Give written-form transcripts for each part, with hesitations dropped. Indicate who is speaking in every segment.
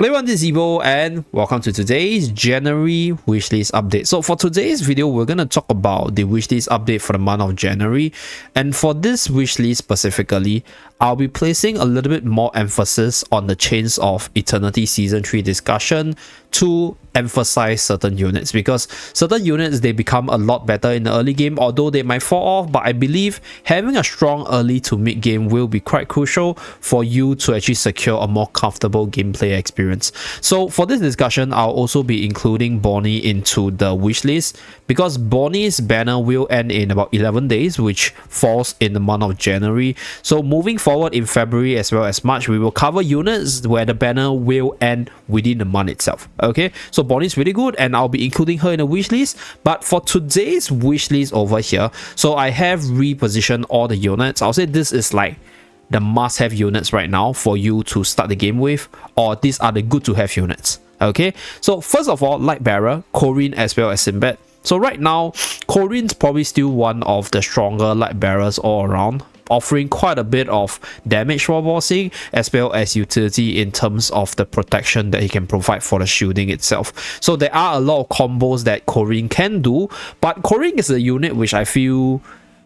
Speaker 1: Hello everyone, this is Zeeebo and welcome to today's January wishlist update. So for today's video, we're going to talk about the wishlist update for the month of January. And for this wishlist specifically, I'll be placing a little bit more emphasis on the Chains of Eternity Season 3 discussion to emphasize certain units, because certain units, they become a lot better in the early game, although they might fall off. But I believe having a strong early to mid game will be quite crucial for you to actually secure a more comfortable gameplay experience. So for this discussion, I'll also be including Bonnie into the wish list, because Bonnie's banner will end in about 11 days, which falls in the month of January. So moving forward in February as well as March, we will cover units where the banner will end within the month itself. Okay, so Bonnie's really good and I'll be including her in a wish list. But for today's wish list over here, so I have repositioned all the units. I'll say this is like the must-have units right now for you to start the game with, or these are the good-to-have units. Okay, so first of all, Lightbearer, Corinne as well as Sinbad. So right now, Corinne's probably still one of the stronger Lightbearers all around, offering quite a bit of damage for bossing as well as utility in terms of the protection that he can provide for the shielding itself. So there are a lot of combos that Corinne can do, but Corinne is a unit which I feel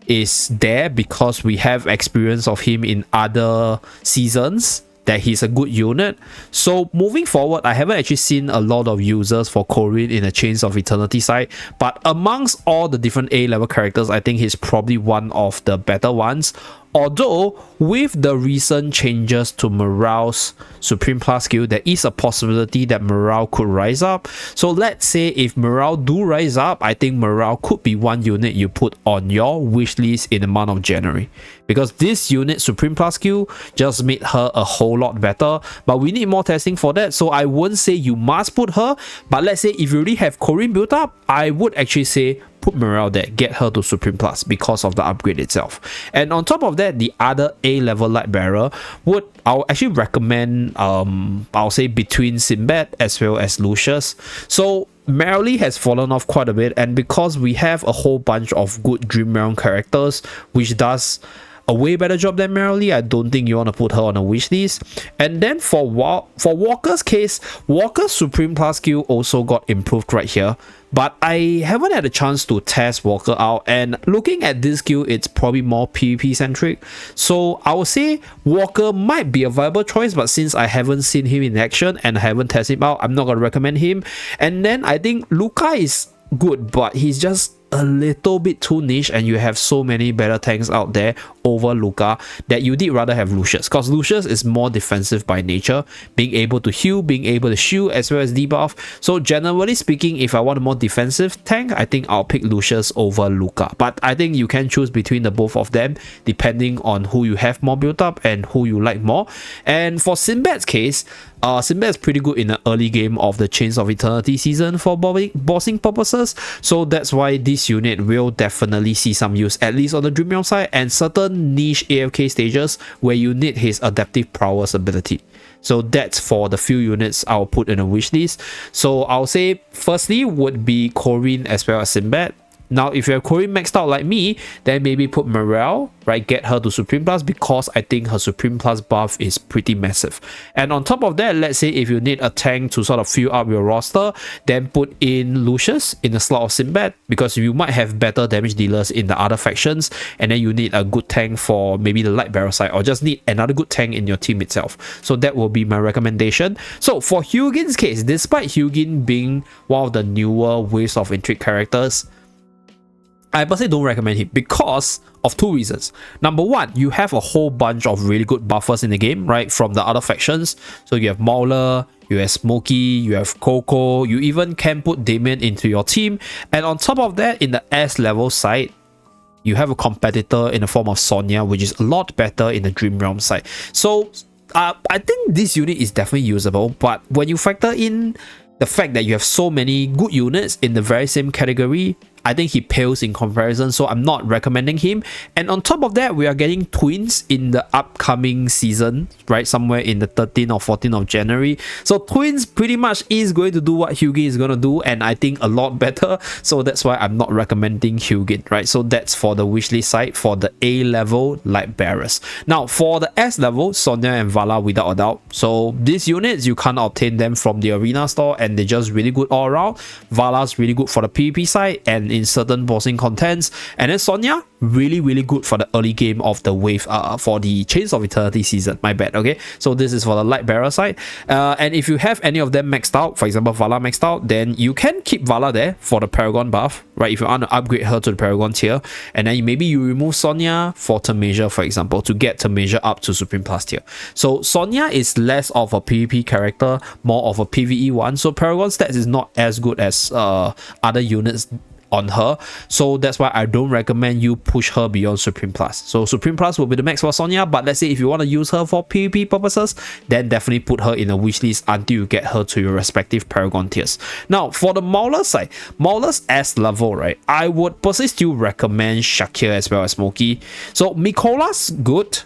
Speaker 1: is there because we have experience of him in other seasons, that he's a good unit. So moving forward, I haven't actually seen a lot of users for Corinne in the Chains of Eternity side, but amongst all the different A-level characters, I think he's probably one of the better ones. Although with the recent changes to Morale's Supreme Plus skill, there is a possibility that Morale could rise up. So let's say if Morale do rise up, I think Morale could be one unit you put on your wish list in the month of January, because this unit Supreme Plus skill just made her a whole lot better. But we need more testing for that, so I wouldn't say you must put her. But let's say if you already have Corinne built up, I would actually say put Morale there, get her to Supreme Plus because of the upgrade itself. And on top of that, the other A-level Lightbearer I'll actually recommend I'll say between Sinbad as well as Lucius. So Merrily has fallen off quite a bit, and because we have a whole bunch of good Dream Realm characters which does a way better job than Merrily, I don't think you want to put her on a wish list. And then for Walker's case, Walker's Supreme Plus skill also got improved right here, but I haven't had a chance to test Walker out, and looking at this skill, it's probably more PvP centric. So I would say Walker might be a viable choice, but since I haven't seen him in action and I haven't tested him out, I'm not going to recommend him. And then I think Luca is good, but he's just a little bit too niche, and you have so many better tanks out there over Luca that you did rather have Lucius, because Lucius is more defensive by nature, being able to heal, being able to shield as well as debuff. So generally speaking, if I want a more defensive tank, I think I'll pick Lucius over Luca. But I think you can choose between the both of them depending on who you have more built up and who you like more. And for Sinbad's case, Sinbad is pretty good in the early game of the Chains of Eternity season for bossing purposes, so that's why this unit will definitely see some use, at least on the Dream Realm side and certain niche AFK stages where you need his adaptive prowess ability. So that's for the few units I'll put in a wish list. So I'll say firstly would be Corinne as well as Sinbad. Now, if you have Corinne maxed out like me, then maybe put Morale, right? Get her to Supreme Plus, because I think her Supreme Plus buff is pretty massive. And on top of that, let's say if you need a tank to sort of fill up your roster, then put in Lucius in the slot of Sinbad, because you might have better damage dealers in the other factions, and then you need a good tank for maybe the Lightbearer side, or just need another good tank in your team itself. So that will be my recommendation. So for Hugin's case, despite Hugin being one of the newer Waves of Intrigue characters, I personally don't recommend him because of two reasons. Number one, you have a whole bunch of really good buffers in the game, right, from the other factions. So you have Mauler, you have Smokey, you have Coco, you even can put Damien into your team. And on top of that, in the S level side, you have a competitor in the form of Sonya, which is a lot better in the Dream Realm side. So I think this unit is definitely usable, but when you factor in the fact that you have so many good units in the very same category, I think he pales in comparison, so I'm not recommending him. And on top of that, we are getting twins in the upcoming season, right? Somewhere in the 13th or 14th of January. So twins pretty much is going to do what Hugin is going to do, and I think a lot better. So that's why I'm not recommending Hugin, right? So that's for the wishlist side for the A level Lightbearers. Now for the S level, Sonya and Vala without a doubt. So these units, you can't obtain them from the arena store, and they're just really good all around. Vala's really good for the PvP side and in certain bossing contents, and then Sonya really good for the early game of the wave for the Chains of Eternity season. My bad. Okay, so this is for the Lightbearer side, and if you have any of them maxed out, for example Vala maxed out, then you can keep Vala there for the Paragon buff, right? If you want to upgrade her to the Paragon tier, and then maybe you remove Sonya for Tamasia, for example, to get Tamasia up to Supreme Plus tier. So Sonya is less of a PvP character, more of a PvE one, so Paragon stats is not as good as other units on her, so that's why I don't recommend you push her beyond Supreme Plus. So Supreme Plus will be the max for Sonya, but let's say if you want to use her for PvP purposes, then definitely put her in a wishlist until you get her to your respective Paragon tiers. Now for the Mauler side, Mauler's S level, right, I would personally still recommend Shakir as well as Smokey. So Mikola's good,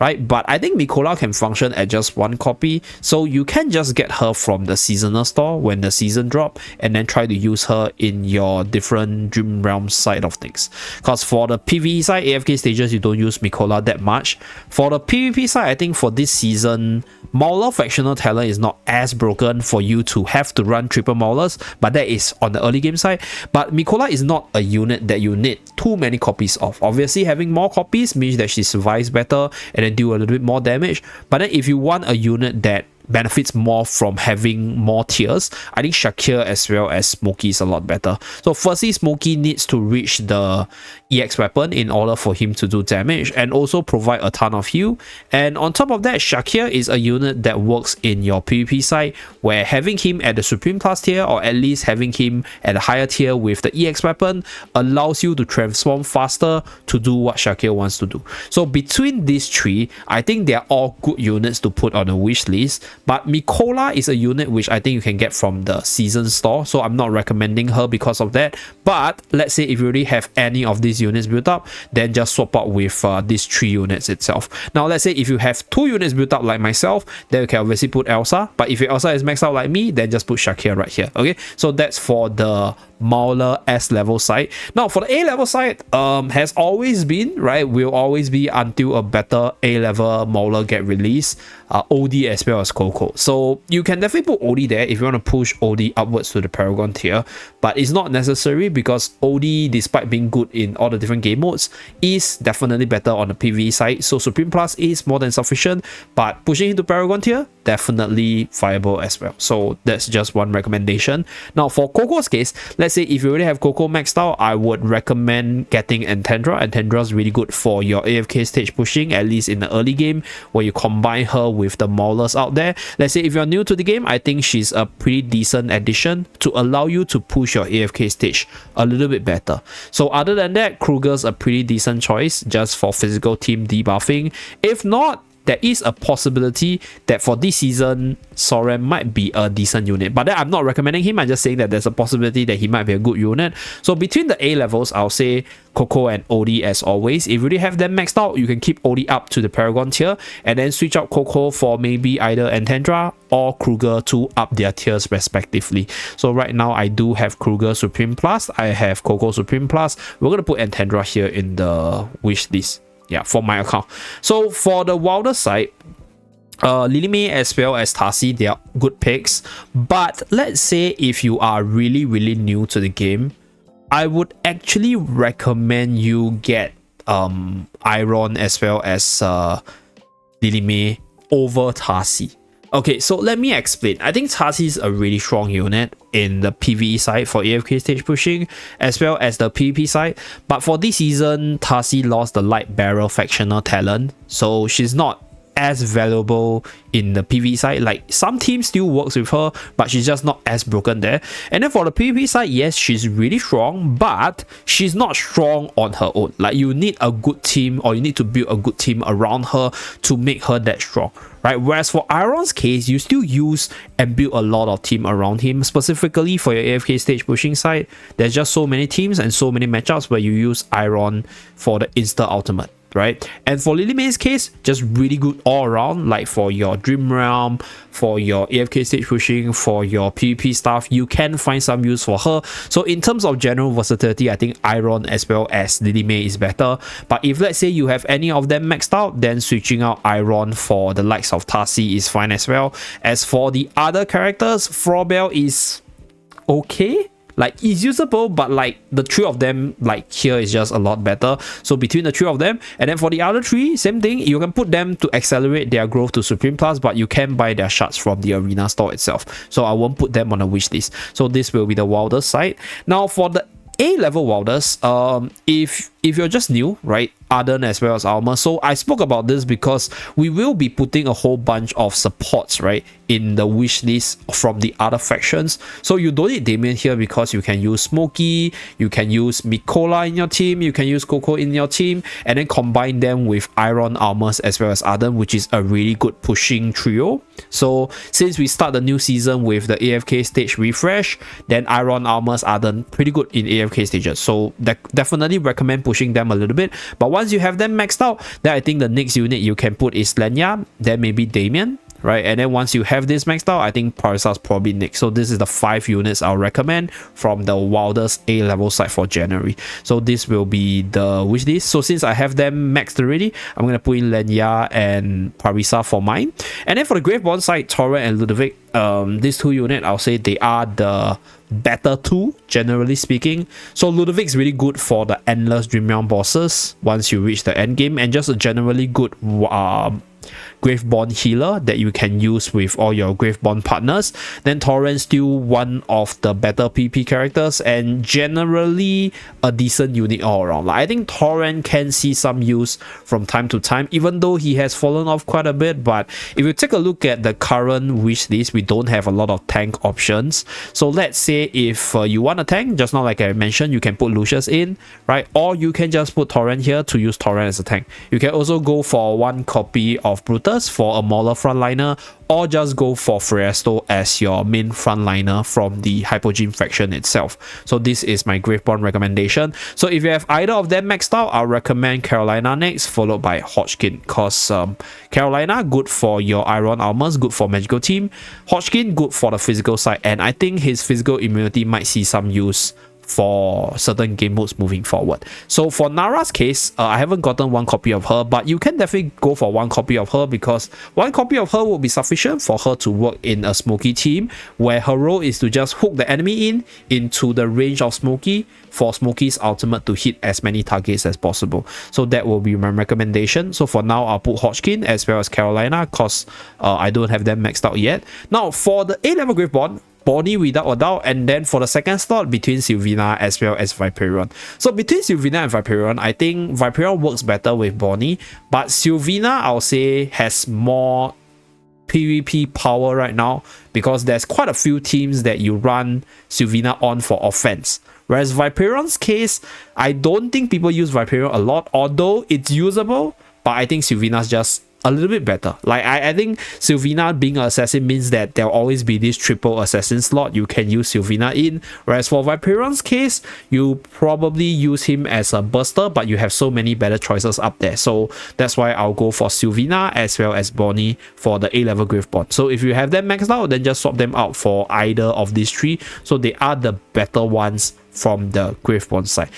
Speaker 1: right? But I think Mikola can function at just one copy, so you can just get her from the seasonal store when the season drop, and then try to use her in your different Dream Realm side of things. Because for the PvE side, AFK stages, you don't use Mikola that much. For the PvP side, I think for this season, Mauler Factional Talent is not as broken for you to have to run triple Maulers, but that is on the early game side. But Mikola is not a unit that you need too many copies of. Obviously, having more copies means that she survives better and then do a little bit more damage. But then if you want a unit that benefits more from having more tiers, I think Shakir as well as Smokey is a lot better. So firstly, Smokey needs to reach the EX weapon in order for him to do damage and also provide a ton of heal. And on top of that, Shakir is a unit that works in your PvP side, where having him at the Supreme Class tier, or at least having him at a higher tier with the EX weapon, allows you to transform faster to do what Shakir wants to do. So between these three, I think they are all good units to put on a wish list. But Mikola is a unit which I think you can get from the season store, so I'm not recommending her because of that. But let's say if you already have any of these units built up, then just swap out with these 3 units itself. Now let's say if you have 2 units built up like myself, then you can obviously put Elsa. But if your Elsa is maxed out like me, then just put Shakir right here. Okay, so that's for the Mauler S level side. Now for the A level side, has always been, right, will always be until a better A level Mauler get released, OD as well as Coco. So you can definitely put OD there if you want to push OD upwards to the Paragon tier, but it's not necessary, because OD, despite being good in all the different game modes, is definitely better on the PvE side. So Supreme Plus is more than sufficient, but pushing into Paragon tier, definitely viable as well. So that's just one recommendation. Now for Coco's case, let's say if you already have Coco maxed out, I would recommend getting Entendra. Entendra is really good for your AFK stage pushing, at least in the early game, where you combine her with the Maulers out there. Let's say if you're new to the game, I think she's a pretty decent addition to allow you to push your AFK stage a little bit better. So other than that, Kruger's a pretty decent choice just for physical team debuffing. If not, there is a possibility that for this season, Soren might be a decent unit. But then I'm not recommending him, I'm just saying that there's a possibility that he might be a good unit. So between the A levels, I'll say Coco and OD as always. If you already have them maxed out, you can keep OD up to the Paragon tier and then switch out Coco for maybe either Entendra or Kruger to up their tiers respectively. So right now, I do have Kruger Supreme Plus, I have Coco Supreme Plus. We're going to put Entendra here in the wish list. Yeah, for my account. So for the Wilder side, Lily May as well as Tasi, they are good picks. But let's say if you are really new to the game, I would actually recommend you get Iron as well as Lily May over Tasi. Okay, so let me explain. I think Tasi is a really strong unit in the PvE side for AFK stage pushing, as well as the PvP side. But for this season, Tasi lost the Lightbearer factional talent, so she's not as valuable in the PvE side. Like some teams still works with her, but she's just not as broken there. And then for the PvP side, yes, she's really strong, but she's not strong on her own. Like you need a good team, or you need to build a good team around her to make her that strong, right? Whereas for Iron's case, you still use and build a lot of team around him. Specifically for your AFK stage pushing side, there's just so many teams and so many matchups where you use Iron for the insta ultimate, right? And for Lily May's case, just really good all around. Like for your Dream Realm, for your AFK stage pushing, for your PvP stuff, you can find some use for her. So in terms of general versatility, I think Iron as well as Lily May is better. But if let's say you have any of them maxed out, then switching out Iron for the likes of Tarsi is fine as well. As for the other characters, Frobel is okay. Like it's usable, but like the three of them, like here is just a lot better. So between the three of them, and then for the other three, same thing. You can put them to accelerate their growth to Supreme Plus, but you can buy their shards from the arena store itself. So I won't put them on a wish list. So this will be the wildest side. Now for the A-level wildest, if you're just new, right, Arden as well as Alma. So I spoke about this because we will be putting a whole bunch of supports, right, in the wish list from the other factions. So you don't need Damien here because you can use Smokey, you can use Mikola in your team, you can use Coco in your team, and then combine them with Iron Almas as well as Arden, which is a really good pushing trio. So since we start the new season with the AFK stage refresh, then Iron Almas Arden pretty good in AFK stages. So definitely recommend pushing them a little bit. But once you have them maxed out, then I think the next unit you can put is Lenya, then maybe Damien, right? And then once you have this maxed out, I think Parisa's probably next. So this is the 5 units I'll recommend from the wildest A-level side for January. So this will be the wish list. So since I have them maxed already, I'm going to put in Lenya and Parisa for mine. And then for the Graveborn side, Torrent and Ludovic, these 2 units, I'll say they are the better 2, generally speaking. So Ludovic's really good for the endless Dream Realm bosses once you reach the end game, and just a generally good Graveborn healer that you can use with all your Graveborn partners. Then Torrent's still one of the better PP characters and generally a decent unit all around. Like, I think Torrent can see some use from time to time, even though he has fallen off quite a bit. But if you take a look at the current wish list, we don't have a lot of tank options. So let's say if you want a tank, just now like I mentioned, you can put Lucius in, right? Or you can just put Torrent here to use Torrent as a tank. You can also go for 1 copy of Brutus for a Mauler frontliner, or just go for Freyasto as your main frontliner from the Hypogene faction itself. So this is my Graveborn recommendation. So if you have either of them maxed out, I'll recommend Carolina next, followed by Hodgkin, because Carolina good for your Iron Almas, good for magical team. Hodgkin good for the physical side, and I think his physical immunity might see some use for certain game modes moving forward. So for Nara's case, I haven't gotten 1 copy of her, but you can definitely go for 1 copy of her, because 1 copy of her will be sufficient for her to work in a Smokey team, where her role is to just hook the enemy into the range of Smokey for Smokey's ultimate to hit as many targets as possible. So that will be my recommendation. So for now, I'll put Hodgkin as well as Carolina, because I don't have them maxed out yet. Now for the A-level Graveborn, Bonnie without a doubt, and then for the second slot between Sylvina as well as Viperion. So between Sylvina and Viperion, I think Viperion works better with Bonnie, but Sylvina I'll say has more PvP power right now, because there's quite a few teams that you run Sylvina on for offense. Whereas Viperion's case, I don't think people use Viperion a lot, although it's usable, but I think Sylvina's just a little bit better. Like I think Sylvina being an assassin means that there'll always be this triple assassin slot you can use Sylvina in, whereas for Viperion's case, you probably use him as a burster, but you have so many better choices up there. So that's why I'll go for Sylvina as well as Bonnie for the A-level Graveborn. So if you have them maxed out, then just swap them out for either of these 3. So they are the better ones from the Graveborn side.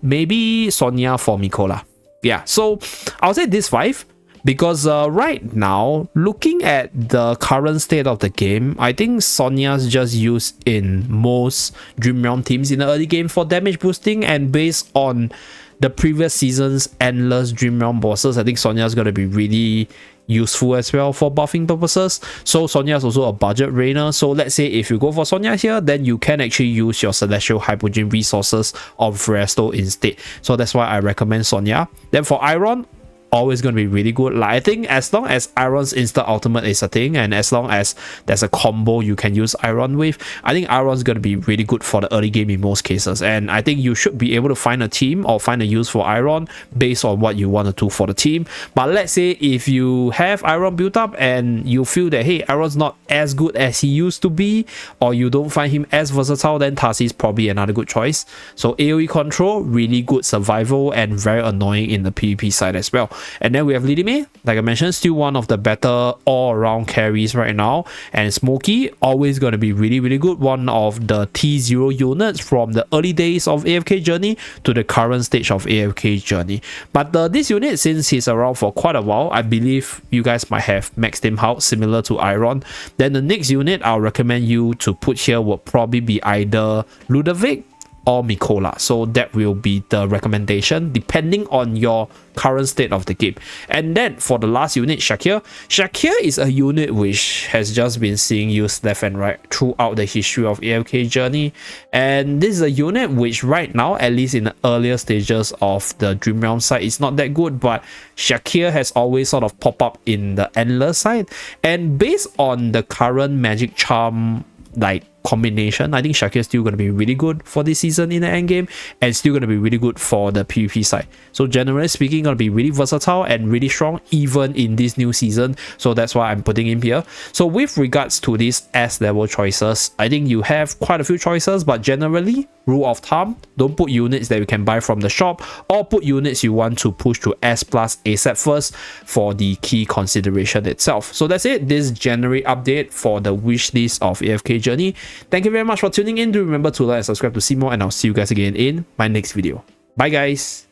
Speaker 1: Maybe Sonia for Mikola. Yeah, so I'll say this 5. Because right now, looking at the current state of the game, I think Sonia's just used in most Dream Realm teams in the early game for damage boosting, and based on the previous season's endless Dream Realm bosses, I think Sonia's going to be really useful as well for buffing purposes. So Sonia is also a budget rainer. So let's say if you go for Sonia here, then you can actually use your Celestial Hypogene resources on Freyasto instead. So that's why I recommend Sonia. Then for Iron, always going to be really good. Like, I think as long as Iron's instant ultimate is a thing, and as long as there's a combo you can use Iron with, I think Iron's going to be really good for the early game in most cases. And I think you should be able to find a team or find a use for Iron based on what you want to do for the team. But let's say if you have Iron built up and you feel that, hey, Iron's not as good as he used to be, or you don't find him as versatile, then Tasi is probably another good choice. So AoE control, really good survival, and very annoying in the PvP side as well. And then we have Lily May, like I mentioned, still one of the better all-around carries right now. And Smokey, always going to be really, really good. One of the T0 units from the early days of AFK journey to the current stage of AFK journey. But this unit, since he's around for quite a while, I believe you guys might have maxed him out similar to Iron. Then the next unit I'll recommend you to put here will probably be either Ludovic or Mikola. So that will be the recommendation depending on your current state of the game. And then for the last unit, Shakir. Shakir is a unit which has just been seeing used left and right throughout the history of AFK journey. And this is a unit which right now, at least in the earlier stages of the Dream Realm side, is not that good, but Shakir has always sort of popped up in the Endless side. And based on the current Magic Charm like combination, I think Shakir is still going to be really good for this season in the end game, and still going to be really good for the PvP side. So generally speaking, going to be really versatile and really strong even in this new season. So that's why I'm putting him here. So with regards to these S level choices, I think you have quite a few choices, but generally, rule of thumb, don't put units that you can buy from the shop, or put units you want to push to S plus ASAP first for the key consideration itself. So that's it, this January update for the wish list of AFK journey. Thank you very much for tuning in. Do remember to like and subscribe to see more, and I'll see you guys again in my next video. Bye guys.